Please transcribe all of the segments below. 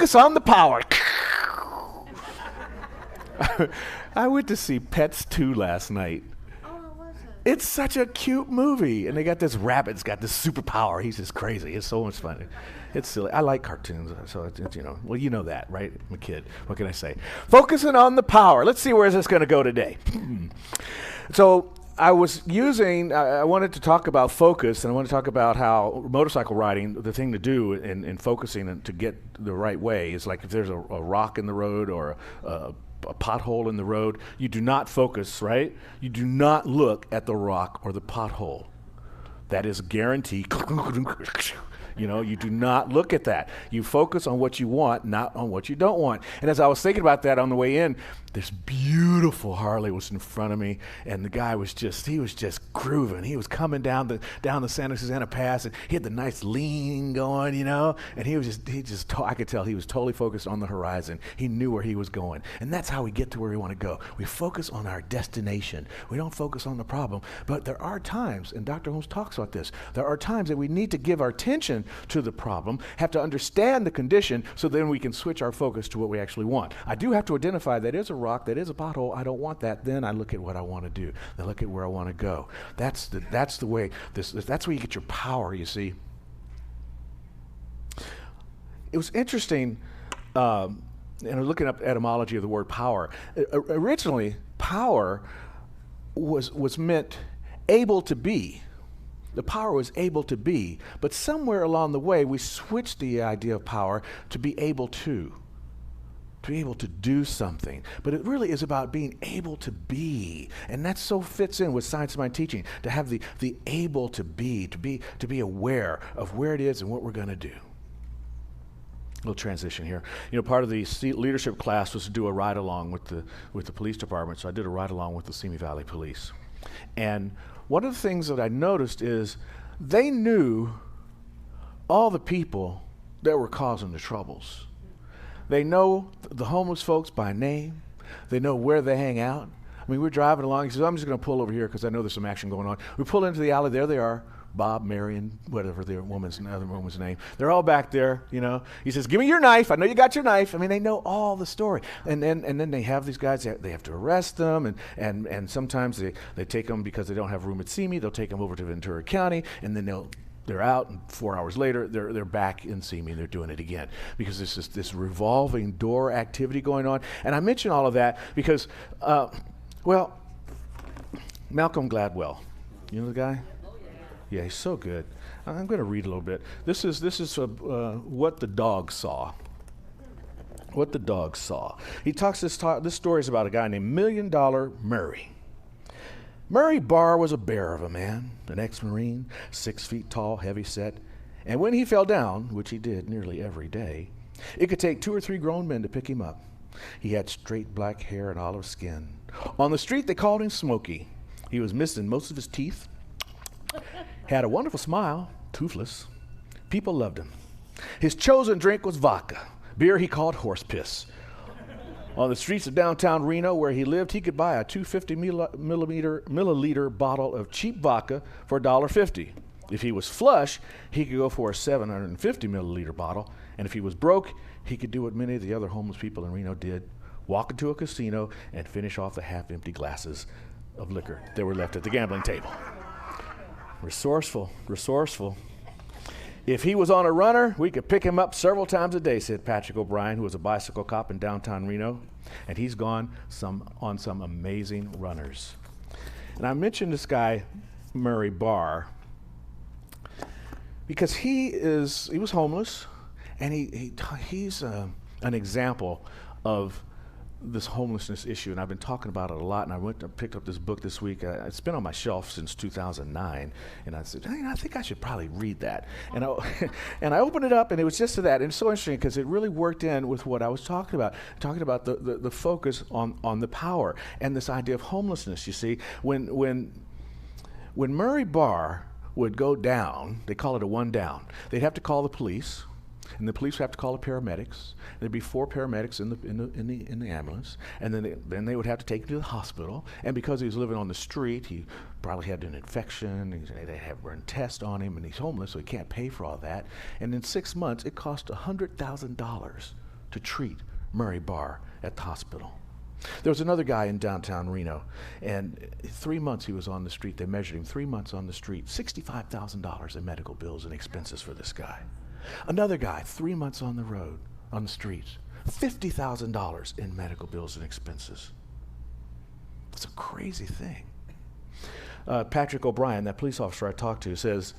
Focus on the power. I went to see Pets 2 last night. Oh, what was it? It's such a cute movie. And they got this rabbit's got this superpower. He's just crazy. It's so much fun. It's silly. I like cartoons, so it's well, you know that, right? I'm a kid. What can I say? Focusing on the power. Let's see where is this going to go today. So I wanted to talk about focus, and I want to talk about how motorcycle riding, the thing to do in focusing and to get the right way is like if there's a rock in the road or a pothole in the road, you do not focus, right? You do not look at the rock or the pothole. That is guaranteed. You do not look at that. You focus on what you want, not on what you don't want. And as I was thinking about that on the way in, this beautiful Harley was in front of me, and the guy was just grooving. He was coming down the Santa Susana Pass, and he had the nice lean going, and I could tell he was totally focused on the horizon. He knew where he was going. And that's how we get to where we want to go. We focus on our destination. We don't focus on the problem. But there are times, and Dr. Holmes talks about this, there are times that we need to give our attention to the problem, have to understand the condition, so then we can switch our focus to what we actually want. I do have to identify that is a rock, that is a pothole, I don't want that. Then I look at what I want to do. Then look at where I want to go. That's the way. That's where you get your power. You see. It was interesting. Looking up etymology of the word power. Originally, power was meant able to be. The power was able to be, but somewhere along the way we switched the idea of power to be able to do something. But it really is about being able to be, and that so fits in with Science of Mind teaching, to have the able to be aware of where it is and what we're going to do. Little transition here. Part of the leadership class was to do a ride along with the police department, so I did a ride along with the Simi Valley Police. And one of the things that I noticed is they knew all the people that were causing the troubles. They know the homeless folks by name. They know where they hang out. I mean, we're driving along. He says, I'm just going to pull over here because I know there's some action going on. We pull into the alley. There they are. Bob, Mary, and whatever the other woman's name. They're all back there, He says, give me your knife. I know you got your knife. I mean, they know all the story. And then they have these guys, they have to arrest them, and sometimes they take them because they don't have room at Simi. They'll take them over to Ventura County, and then they're out, and 4 hours later, they're back in Simi, and they're doing it again. Because there's this revolving door activity going on. And I mention all of that because, Malcolm Gladwell, you know the guy? Yeah, he's so good. I'm going to read a little bit. This is what the dog saw. What the dog saw. He talks this story is about a guy named $1 Million Murray. Murray Barr was a bear of a man, an ex-Marine, 6 feet tall, heavy set. And when he fell down, which he did nearly every day, it could take 2 or 3 grown men to pick him up. He had straight black hair and olive skin. On the street, they called him Smokey. He was missing most of his teeth. Had a wonderful smile, toothless. People loved him. His chosen drink was vodka. Beer he called horse piss. On the streets of downtown Reno, where he lived, he could buy a 250 milliliter bottle of cheap vodka for $1.50. If he was flush, he could go for a 750 milliliter bottle. And if he was broke, he could do what many of the other homeless people in Reno did, walk into a casino and finish off the half-empty glasses of liquor that were left at the gambling table. Resourceful. If he was on a runner, we could pick him up several times a day, said Patrick O'Brien, who was a bicycle cop in downtown Reno. And he's gone on some amazing runners. And I mentioned this guy, Murray Barr, because he was homeless, and he's an example of this homelessness issue, and I've been talking about it a lot, and I picked up this book this week. It's been on my shelf since 2009, and I said, I think I should probably read that. And I opened it up, and it was just to that. And it's so interesting because it really worked in with what I was talking about the focus on the power and this idea of homelessness. You see, when Murray Barr would go down, they call it a one down, they'd have to call the police. And the police would have to call the paramedics. There'd be 4 paramedics in the ambulance, and then they would have to take him to the hospital. And because he was living on the street, he probably had an infection. They had run tests on him, and he's homeless, so he can't pay for all that. And in 6 months, it cost $100,000 to treat Murray Barr at the hospital. There was another guy in downtown Reno, and 3 months he was on the street. They measured him 3 months on the street, $65,000 in medical bills and expenses for this guy. Another guy, 3 months on the road, on the streets, $50,000 in medical bills and expenses. It's a crazy thing. Patrick O'Brien, that police officer I talked to, says,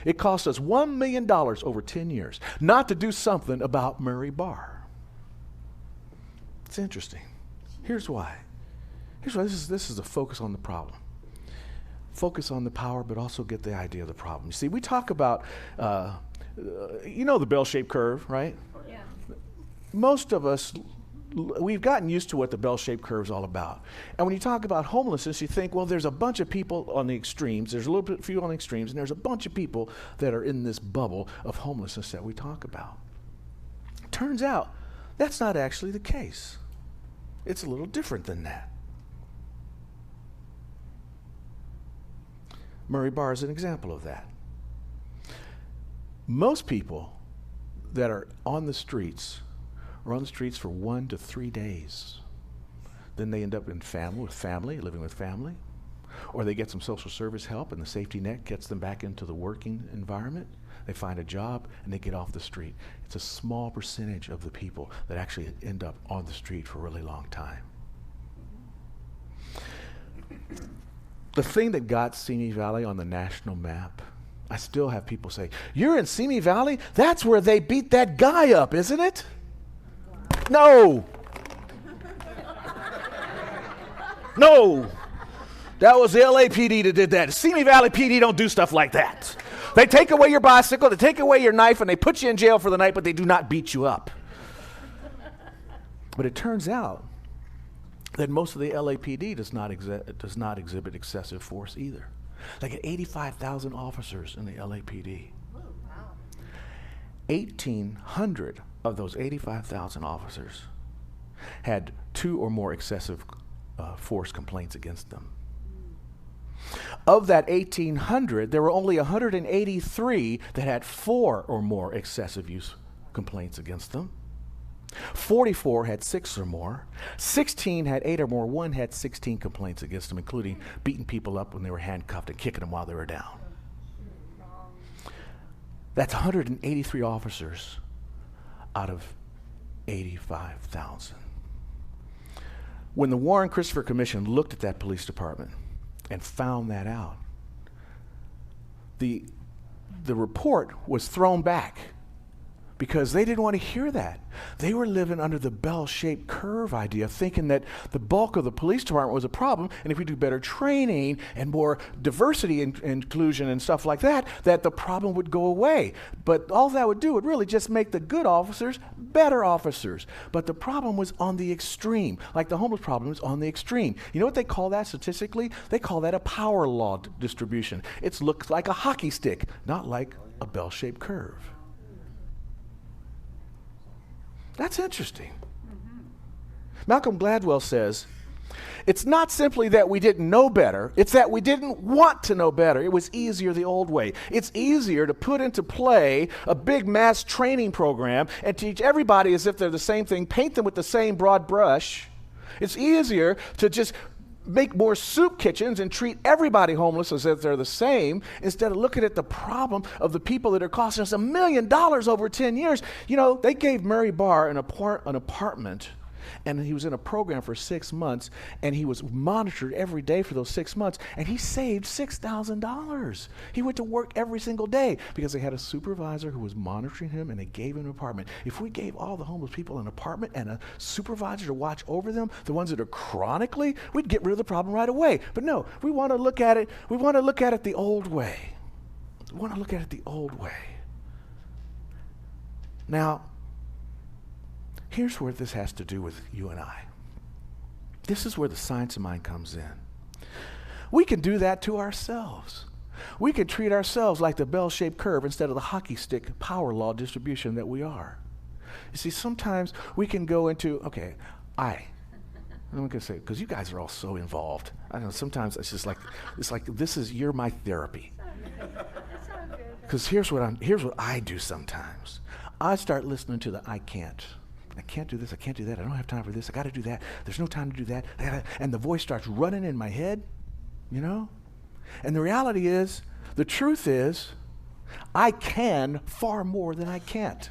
it cost us $1 million over 10 years not to do something about Murray Barr. It's interesting. Here's why. This is the focus on the problem. Focus on the power, but also get the idea of the problem. You see, we talk about, the bell-shaped curve, right? Yeah. Most of us, we've gotten used to what the bell-shaped curve is all about. And when you talk about homelessness, you think, well, there's a bunch of people on the extremes. There's a little bit few on the extremes, and there's a bunch of people that are in this bubble of homelessness that we talk about. Turns out, that's not actually the case. It's a little different than that. Murray Barr is an example of that. Most people that are on the streets are on the streets for 1 to 3 days. Then they end up living with family, or they get some social service help and the safety net gets them back into the working environment. They find a job and they get off the street. It's a small percentage of the people that actually end up on the street for a really long time. The thing that got Simi Valley on the national map, I still have people say, you're in Simi Valley? That's where they beat that guy up, isn't it? No. No. That was the LAPD that did that. Simi Valley PD don't do stuff like that. They take away your bicycle, they take away your knife, and they put you in jail for the night, but they do not beat you up. But it turns out that most of the LAPD does not exhibit excessive force either. They get 85,000 officers in the LAPD. 1,800 of those 85,000 officers had 2 or more excessive force complaints against them. Of that 1,800, there were only 183 that had 4 or more excessive use complaints against them. 44 had 6 or more. 16 had 8 or more. 1 had 16 complaints against them, including beating people up when they were handcuffed and kicking them while they were down. That's 183 officers out of 85,000. When the Warren Christopher Commission looked at that police department and found that out, the report was thrown back because they didn't want to hear that. They were living under the bell-shaped curve idea, thinking that the bulk of the police department was a problem, and if we do better training and more diversity and inclusion and stuff like that, that the problem would go away. But all that would do would really just make the good officers better officers. But the problem was on the extreme, like the homeless problem was on the extreme. You know what they call that statistically? They call that a power law distribution. It looks like a hockey stick, not like a bell-shaped curve. That's interesting. Malcolm Gladwell says, it's not simply that we didn't know better, it's that we didn't want to know better. It was easier the old way. It's easier to put into play a big mass training program and teach everybody as if they're the same thing, paint them with the same broad brush. It's easier to just make more soup kitchens and treat everybody homeless as if they're the same, instead of looking at the problem of the people that are costing us $1 million over 10 years. You know, they gave Murray Barr an apartment, and he was in a program for 6 months, and he was monitored every day for those 6 months, and he saved $6,000. He went to work every single day because they had a supervisor who was monitoring him, and they gave him an apartment. If we gave all the homeless people an apartment and a supervisor to watch over them, the ones that are chronically, we'd get rid of the problem right away. But no, we want to look at it the old way. We want to look at it the old way. Now, here's where this has to do with you and I. This is where the science of mind comes in. We can do that to ourselves. We can treat ourselves like the bell-shaped curve instead of the hockey stick power law distribution that we are. You see, sometimes we can go into, I'm going to say, because you guys are all so involved. I don't know, sometimes it's like you're my therapy. Because here's what I do sometimes. I start listening to the I can't. I can't do this. I can't do that. I don't have time for this. I got to do that. There's no time to do that. And the voice starts running in my head, you know? And the reality is, the truth is, I can far more than I can't.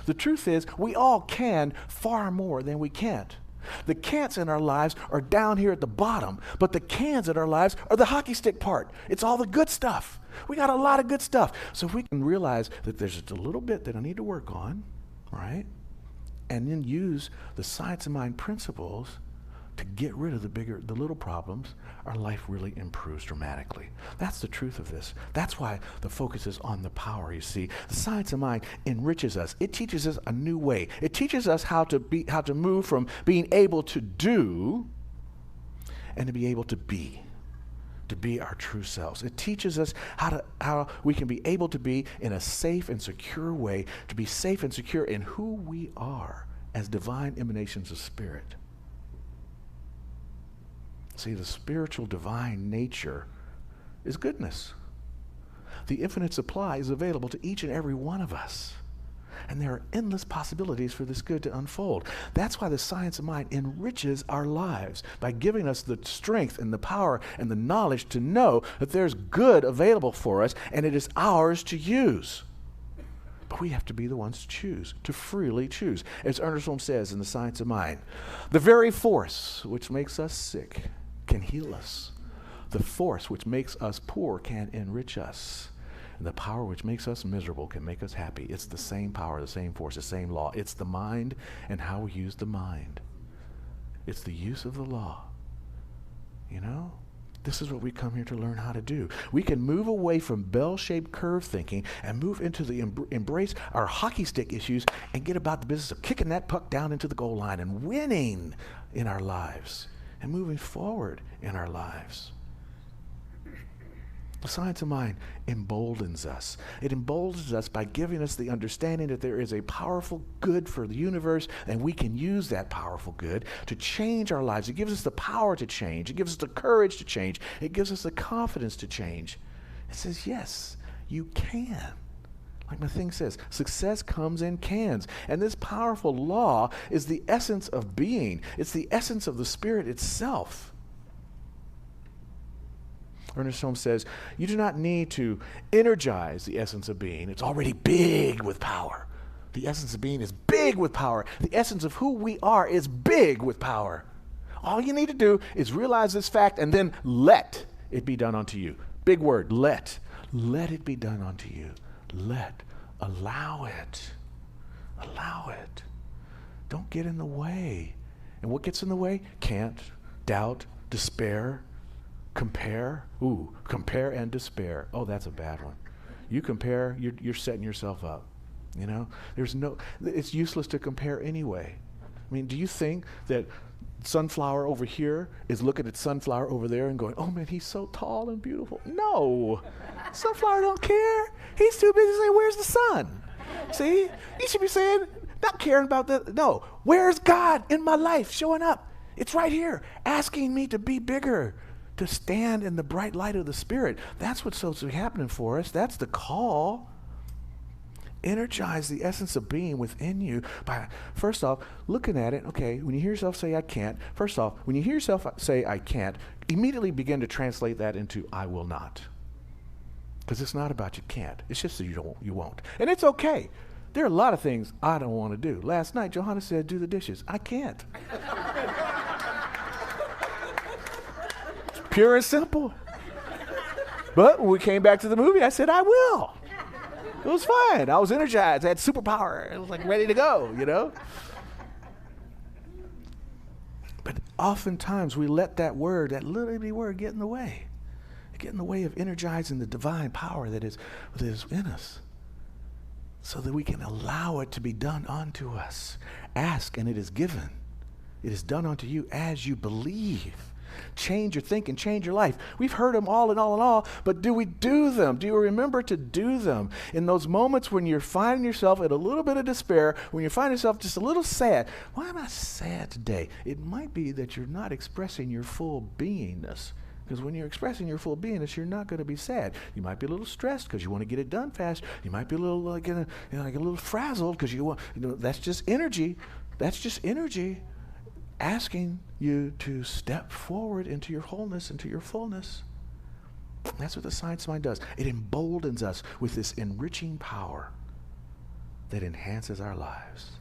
The truth is, we all can far more than we can't. The can'ts in our lives are down here at the bottom, but the cans in our lives are the hockey stick part. It's all the good stuff. We got a lot of good stuff. So if we can realize that there's just a little bit that I need to work on, right? And then use the science of mind principles to get rid of the little problems, our life really improves dramatically. That's the truth of this. That's why the focus is on the power, you see. The science of mind enriches us. It teaches us a new way. It teaches us how to move from being able to do and to be able to be our true selves. It teaches us how we can be able to be in a safe and secure way, to be safe and secure in who we are as divine emanations of spirit. See, the spiritual divine nature is goodness. The infinite supply is available to each and every one of us. And there are endless possibilities for this good to unfold. That's why the science of mind enriches our lives by giving us the strength and the power and the knowledge to know that there's good available for us and it is ours to use. But we have to be the ones to choose, to freely choose. As Ernest Holmes says in The Science of Mind, the very force which makes us sick can heal us. The force which makes us poor can enrich us. And the power which makes us miserable can make us happy. It's the same power, the same force, the same law. It's the mind and how we use the mind. It's the use of the law. You know? This is what we come here to learn how to do. We can move away from bell-shaped curve thinking and move into the embrace our hockey stick issues and get about the business of kicking that puck down into the goal line and winning in our lives and moving forward in our lives. The science of mind emboldens us. It emboldens us by giving us the understanding that there is a powerful good for the universe, and we can use that powerful good to change our lives. It gives us the power to change. It gives us the courage to change. It gives us the confidence to change. It says, yes, you can. Like my thing says, success comes in cans. And this powerful law is the essence of being. It's the essence of the spirit itself. Ernest Holmes says, you do not need to energize the essence of being. It's already big with power. The essence of being is big with power. The essence of who we are is big with power. All you need to do is realize this fact and then let it be done unto you. Big word, let. Let it be done unto you. Let. Allow it. Allow it. Don't get in the way. And what gets in the way? Can't, doubt, despair, compare. Ooh, compare and despair. Oh, that's a bad one. You compare, you're setting yourself up. You know, it's useless to compare anyway. I mean, do you think that sunflower over here is looking at sunflower over there and going, oh man, he's so tall and beautiful? No. Sunflower don't care. He's too busy saying, where's the sun? See? You should be saying, not caring about that. No. Where's God in my life showing up? It's right here, asking me to be bigger, to stand in the bright light of the Spirit. That's what's supposed to be happening for us. That's the call. Energize the essence of being within you by, first off, looking at it. Okay, when you hear yourself say, I can't, first off, when you hear yourself say, I can't, immediately begin to translate that into, I will not. Because it's not about you can't. It's just that you won't. And it's okay. There are a lot of things I don't want to do. Last night, Johanna said, do the dishes. I can't. Pure and simple. But when we came back to the movie, I said, I will. It was fine. I was energized. I had superpower. I was like ready to go, you know? But oftentimes we let that little bitty word get in the way. Get in the way of energizing the divine power that is in us so that we can allow it to be done unto us. Ask and it is given. It is done unto you as you believe. Change your thinking, change your life. We've heard them all and all, but do we do them? Do you remember to do them? In those moments when you're finding yourself in a little bit of despair, when you find yourself just a little sad, why am I sad today? It might be that you're not expressing your full beingness Because when you're expressing your full beingness, you're not going to be sad. You might be a little stressed because you want to get it done fast. You might be a little like a little frazzled because you want. That's just energy. That's just energy asking you to step forward into your wholeness, into your fullness. That's what the science mind does. It emboldens us with this enriching power that enhances our lives.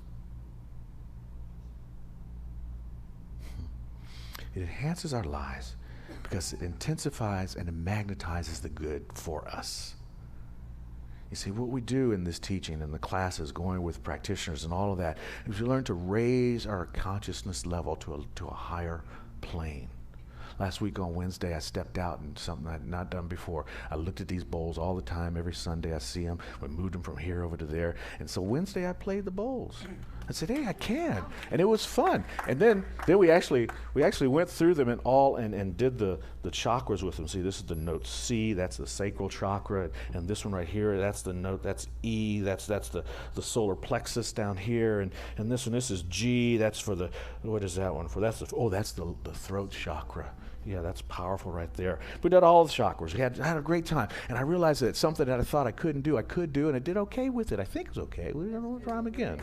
It enhances our lives because it intensifies and it magnetizes the good for us. You see, what we do in this teaching and the classes, going with practitioners and all of that, is we learn to raise our consciousness level to a higher plane. Last week on Wednesday, I stepped out and something I had not done before. I looked at these bowls all the time. Every Sunday I see them. We moved them from here over to there. And so Wednesday I played the bowls. I said, hey, I can. And it was fun. And then we actually went through them and did the chakras with them. See, this is the note C. That's the sacral chakra. And this one right here, that's the note. That's E. That's the solar plexus down here. And this one, this is G. That's for the, what is that one for? That's the throat chakra. Yeah, that's powerful right there. We did all the chakras. I had a great time. And I realized that something that I thought I couldn't do, I could do, and I did okay with it. I think it's okay. We'll try them again.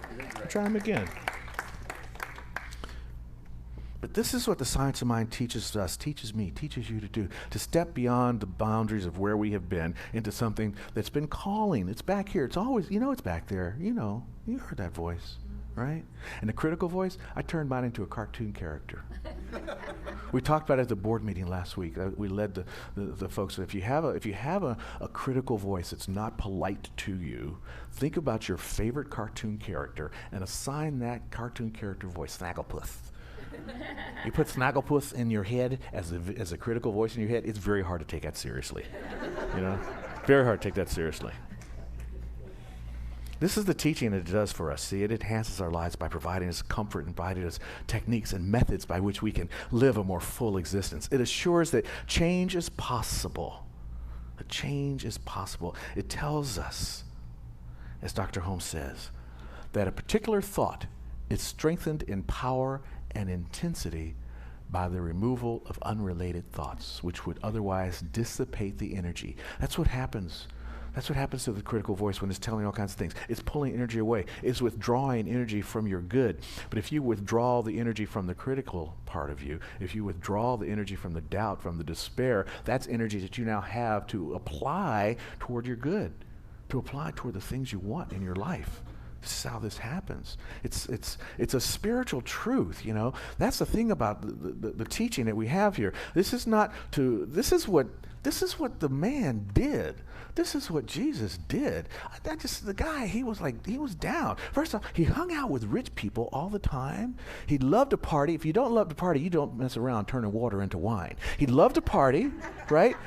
But this is what the science of mind teaches us, teaches me, teaches you to do, to step beyond the boundaries of where we have been into something that's been calling. It's back here. It's always, it's back there. You heard that voice, right? And the critical voice, I turned mine into a cartoon character. We talked about it at the board meeting last week. We led the folks. If you have a critical voice that's not polite to you, think about your favorite cartoon character and assign that cartoon character voice Snagglepuss. You put Snagglepuss in your head as a critical voice in your head, it's very hard to take that seriously. Very hard to take that seriously. This is the teaching that it does for us. See, it enhances our lives by providing us comfort and providing us techniques and methods by which we can live a more full existence. It assures that change is possible. That change is possible. It tells us, as Dr. Holmes says, that a particular thought is strengthened in power and intensity by the removal of unrelated thoughts, which would otherwise dissipate the energy. That's what happens. That's what happens to the critical voice when it's telling all kinds of things. It's pulling energy away. It's withdrawing energy from your good. But if you withdraw the energy from the critical part of you, if you withdraw the energy from the doubt, from the despair, that's energy that you now have to apply toward your good, to apply toward the things you want in your life. This is how this happens. It's a spiritual truth, That's the thing about the teaching that we have here. This is what the man did. This is what Jesus did. The guy, he was down. First off, he hung out with rich people all the time. He loved to party. If you don't love to party, you don't mess around turning water into wine. He loved to party, right?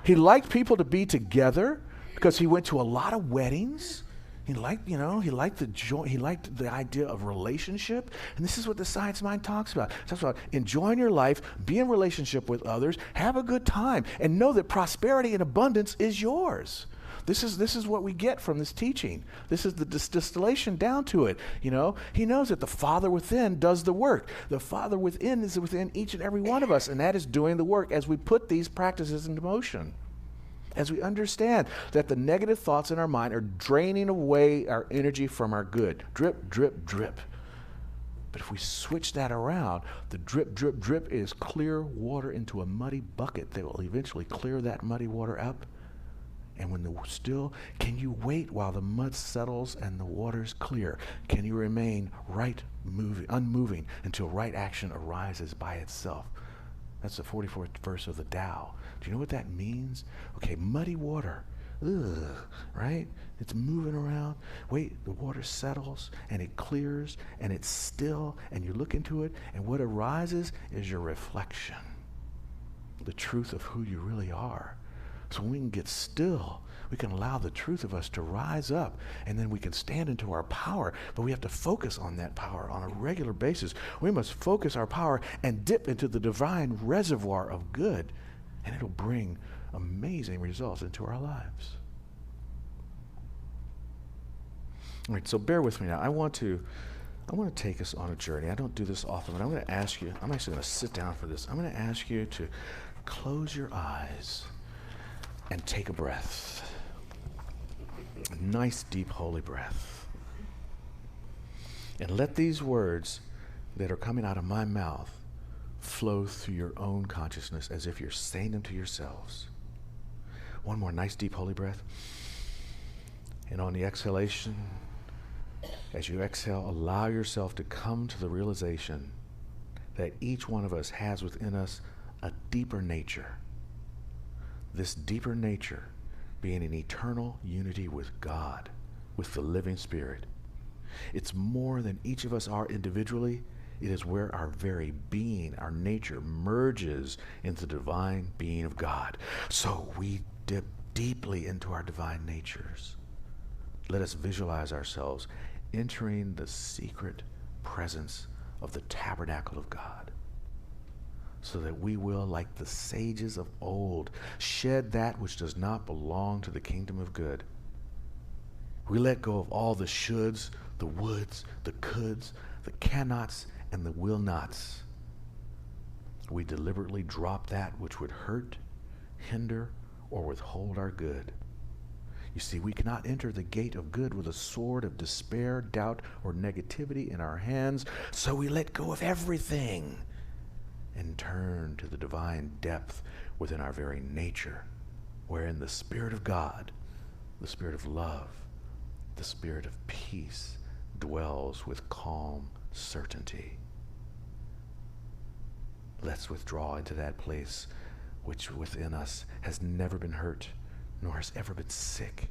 He liked people to be together because he went to a lot of weddings. He liked the joy. He liked the idea of relationship. And this is what the science mind talks about. It talks about enjoying your life, be in relationship with others, have a good time, and know that prosperity and abundance is yours. This is what we get from this teaching. This is the distillation down to it. He knows that the Father within does the work. The Father within is within each and every one of us, and that is doing the work as we put these practices into motion. As we understand that the negative thoughts in our mind are draining away our energy from our good. Drip, drip, drip. But if we switch that around, the drip, drip, drip is clear water into a muddy bucket that will eventually clear that muddy water up. And can you wait while the mud settles and the water's clear? Can you remain unmoving until right action arises by itself? That's the 44th verse of the Tao. Do you know what that means? Okay, muddy water. Right? It's moving around. Wait, the water settles and it clears and it's still and you look into it and what arises is your reflection. The truth of who you really are. So when we can get still, we can allow the truth of us to rise up and then we can stand into our power. But we have to focus on that power on a regular basis. We must focus our power and dip into the divine reservoir of good, and it'll bring amazing results into our lives. All right, so bear with me now. I want to take us on a journey. I don't do this often, but I'm going to ask you, I'm actually going to sit down for this. I'm going to ask you to close your eyes and take a breath. A nice, deep, holy breath. And let these words that are coming out of my mouth flow through your own consciousness as if you're saying them to yourselves. One more nice, deep, holy breath. And on the exhalation, as you exhale, allow yourself to come to the realization that each one of us has within us a deeper nature. This deeper nature being in eternal unity with God, with the living Spirit. It's more than each of us are individually. It is where our very being, our nature, merges into the divine being of God. So we dip deeply into our divine natures. Let us visualize ourselves entering the secret presence of the tabernacle of God, so that we will, like the sages of old, shed that which does not belong to the kingdom of good. We let go of all the shoulds, the woulds, the coulds, the cannots, and the will nots. We deliberately drop that which would hurt, hinder, or withhold our good. You see, we cannot enter the gate of good with a sword of despair, doubt, or negativity in our hands, so we let go of everything and turn to the divine depth within our very nature, wherein the Spirit of God, the Spirit of love, the Spirit of peace dwells with calm certainty. Let's withdraw into that place which within us has never been hurt, nor has ever been sick,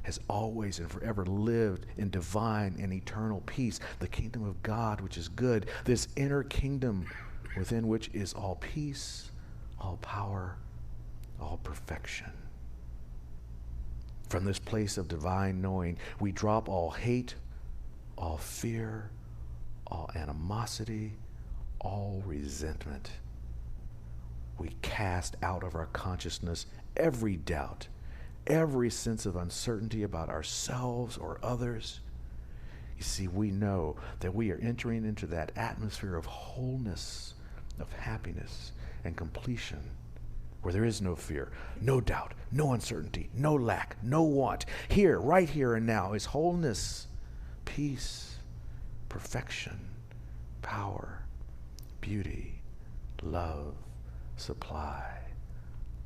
has always and forever lived in divine and eternal peace, the kingdom of God, which is good, this inner kingdom within which is all peace, all power, all perfection. From this place of divine knowing, we drop all hate, all fear, all animosity, all resentment. We cast out of our consciousness every doubt, every sense of uncertainty about ourselves or others. You see, we know that we are entering into that atmosphere of wholeness, of happiness and completion, where there is no fear, no doubt, no uncertainty, no lack, no want. Here, right here and now, is wholeness, peace, perfection, power, beauty, love, supply,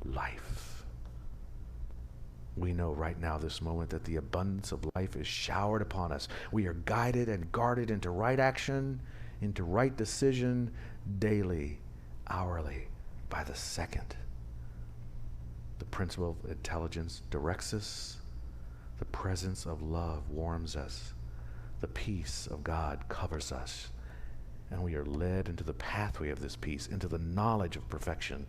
life. We know right now, this moment, that the abundance of life is showered upon us. We are guided and guarded into right action, into right decision, daily, hourly, by the second. The principle of intelligence directs us. The presence of love warms us. The peace of God covers us. And we are led into the pathway of this peace, into the knowledge of perfection.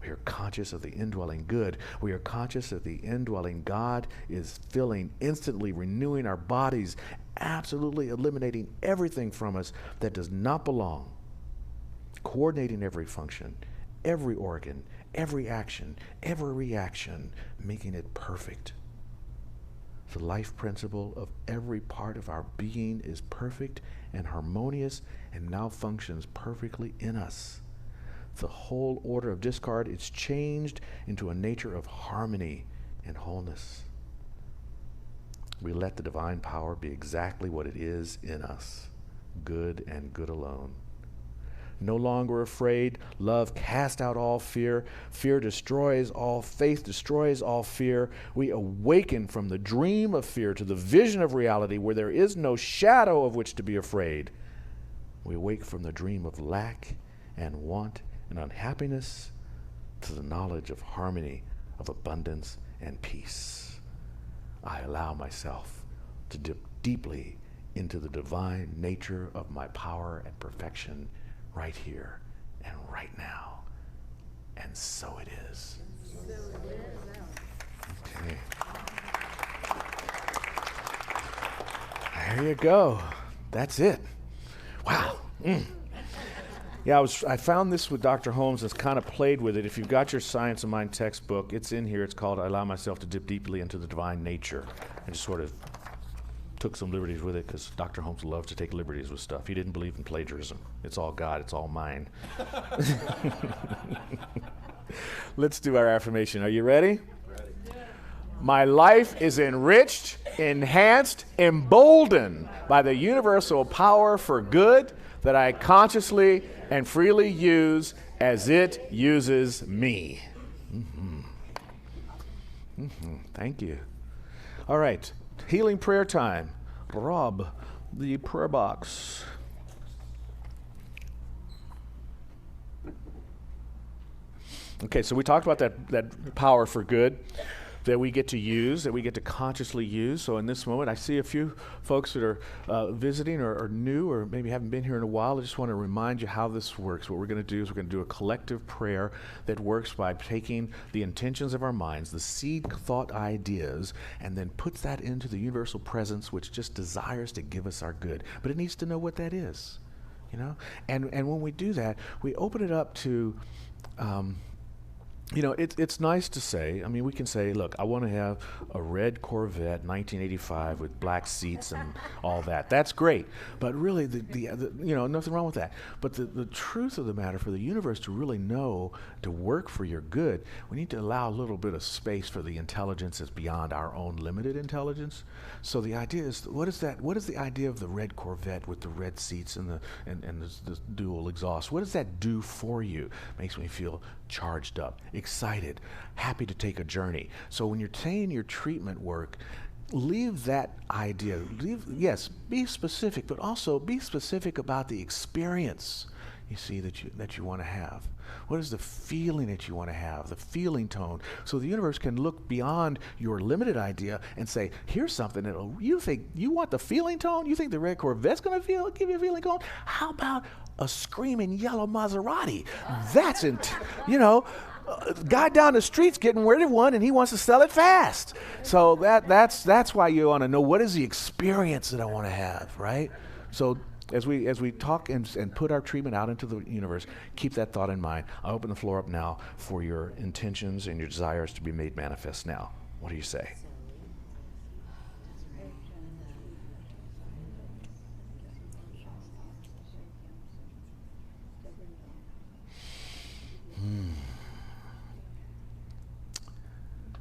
We are conscious of the indwelling good. We are conscious that the indwelling God is filling, instantly renewing our bodies, absolutely eliminating everything from us that does not belong, coordinating every function, every organ, every action, every reaction, making it perfect. The life principle of every part of our being is perfect and harmonious and now functions perfectly in us. The whole order of discord is changed into a nature of harmony and wholeness. We let the divine power be exactly what it is in us, good and good alone. No longer afraid, love casts out all fear. Fear destroys all faith, destroys all fear. We awaken from the dream of fear to the vision of reality where there is no shadow of which to be afraid. We awake from the dream of lack and want and unhappiness to the knowledge of harmony, of abundance and peace. I allow myself to dip deeply into the divine nature of my power and perfection right here and right now. And so it is. Okay. There you go. That's it. Wow. Yeah, I found this with Dr. Holmes. Has kind of played with it. If you've got your Science of Mind textbook, it's in here. It's called I Allow Myself to Dip Deeply into the Divine Nature. And just sort of took some liberties with it because Dr. Holmes loved to take liberties with stuff. He didn't believe in plagiarism. It's all God. It's all mine. Let's do our affirmation. Are you ready? Ready. My life is enriched, enhanced, emboldened by the universal power for good that I consciously and freely use as it uses me. Thank you. All right. Healing prayer time. Rob, the prayer box. Okay, so we talked about that power for good that we get to use, that we get to consciously use. So in this moment, I see a few folks that are visiting or new or maybe haven't been here in a while. I just want to remind you how this works. What we're going to do is we're going to do a collective prayer that works by taking the intentions of our minds, the seed thought ideas, and then puts that into the universal presence, which just desires to give us our good. But it needs to know what that is, you know? And when we do that, we open it up to... it's nice to say, we can say, look, I want to have a red Corvette 1985 with black seats and all that. That's great. But really, nothing wrong with that. But the truth of the matter, for the universe to really know, to work for your good, we need to allow a little bit of space for the intelligence that's beyond our own limited intelligence. So the idea is, what is that? What is the idea of the red Corvette with the red seats and the dual exhaust? What does that do for you? Makes me feel charged up, excited, happy to take a journey. So when you're saying your treatment work, leave that idea. Yes, be specific, but also be specific about the experience you see that you want to have. What is the feeling that you want to have, the feeling tone? So the universe can look beyond your limited idea and say, here's something that you think, you want the feeling tone? You think the red Corvette's going to give you a feeling tone? How about a screaming yellow Maserati? That's, guy down the street's getting rid of one and he wants to sell it fast. So that's why you want to know, what is the experience that I want to have, right? So as we talk and put our treatment out into the universe, keep that thought in mind. I open the floor up now for your intentions and your desires to be made manifest now. What do you say?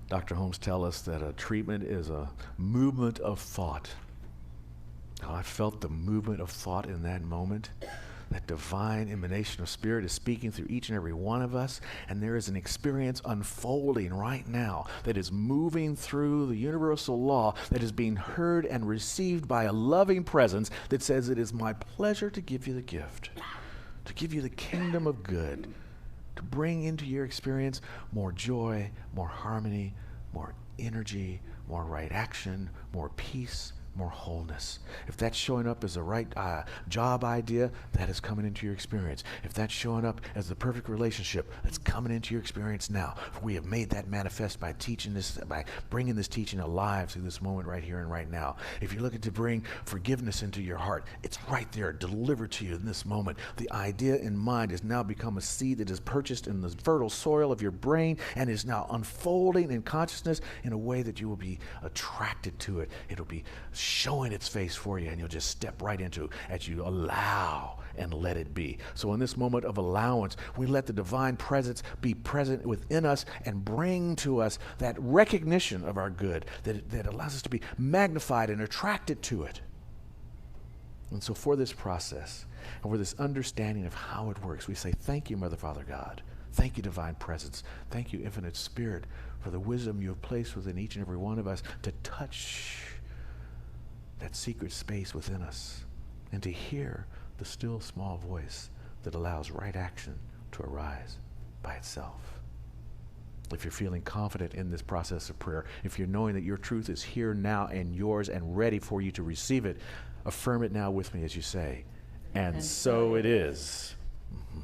Dr. Holmes tells us that a treatment is a movement of thought. Oh, I felt the movement of thought in that moment. That divine emanation of spirit is speaking through each and every one of us, and there is an experience unfolding right now that is moving through the universal law that is being heard and received by a loving presence that says, it is my pleasure to give you the gift, to give you the kingdom of good, to bring into your experience more joy, more harmony, more energy, more right action, more peace, more wholeness. If that's showing up as the right job idea, that is coming into your experience. If that's showing up as the perfect relationship, that's coming into your experience now. For we have made that manifest by teaching this, by bringing this teaching alive through this moment right here and right now. If you're looking to bring forgiveness into your heart, it's right there, delivered to you in this moment. The idea in mind has now become a seed that is purchased in the fertile soil of your brain and is now unfolding in consciousness in a way that you will be attracted to it. It'll be showing its face for you, and you'll just step right into it as you allow and let it be. So in this moment of allowance, we let the divine presence be present within us and bring to us that recognition of our good that allows us to be magnified and attracted to it. And so for this process and for this understanding of how it works, we say, thank you, Mother, Father, God. Thank you, divine presence. Thank you, infinite spirit, for the wisdom you have placed within each and every one of us to touch that secret space within us and to hear the still small voice that allows right action to arise by itself. If you're feeling confident in this process of prayer, if you're knowing that your truth is here now and yours and ready for you to receive it, affirm it now with me as you say, and so it is. Mm-hmm.